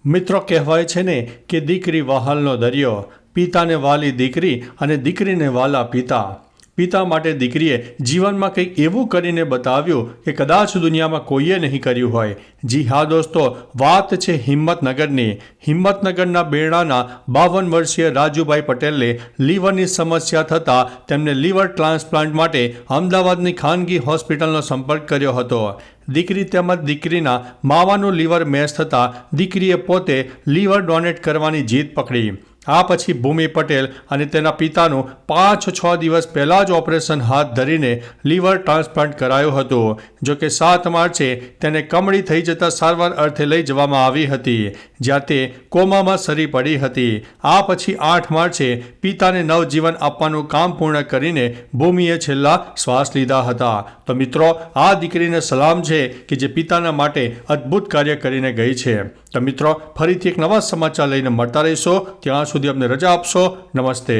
મિત્રો કહેવાય છે ને કે દીકરી વહાલનો દરિયો, પિતાને વાલી દીકરી અને દીકરીને વાલા પિતા. પિતા માટે દીકરીએ જીવનમાં કંઈક એવું કરીને બતાવ્યું કે કદાચ દુનિયામાં કોઈએ નહીં કર્યું હોય. જી હા દોસ્તો, વાત છે હિંમતનગરની. હિંમતનગરના બેડાના 52 વર્ષીય રાજુભાઈ પટેલને લીવરની સમસ્યા થતાં તેમને લીવર ટ્રાન્સપ્લાન્ટ માટે અમદાવાદની ખાનગી હોસ્પિટલનો સંપર્ક કર્યો હતો. દીકરી તેમજ દીકરીના માવાનું લીવર મેચ થતાં દીકરીએ પોતે લીવર ડોનેટ કરવાની જીદ પકડી. આ પછી ભૂમિ પટેલ અને તેના પિતાનું 5-6 દિવસ પહેલાં જ ઓપરેશન હાથ ધરીને લીવર ટ્રાન્સપ્લાન્ટ કરાયું હતું. જોકે 7 માર્ચે તેને કમળી થઈ જતાં સારવાર અર્થે લઈ જવામાં આવી હતી, જ્યાં તે કોમામાં સરી પડી હતી. આ પછી 8 માર્ચે પિતાને નવજીવન આપવાનું કામ પૂર્ણ કરીને ભૂમિએ છેલ્લા શ્વાસ લીધા હતા. તો મિત્રો, આ દીકરીને સલામ છે કે જે પિતાના માટે અદ્ભુત કાર્ય કરીને ગઈ છે. તો મિત્રો, ફરીથી એક નવા સમાચાર લઈને મળતા રહીશો. ત્યાં સુધી અમને રજા આપશો. નમસ્તે.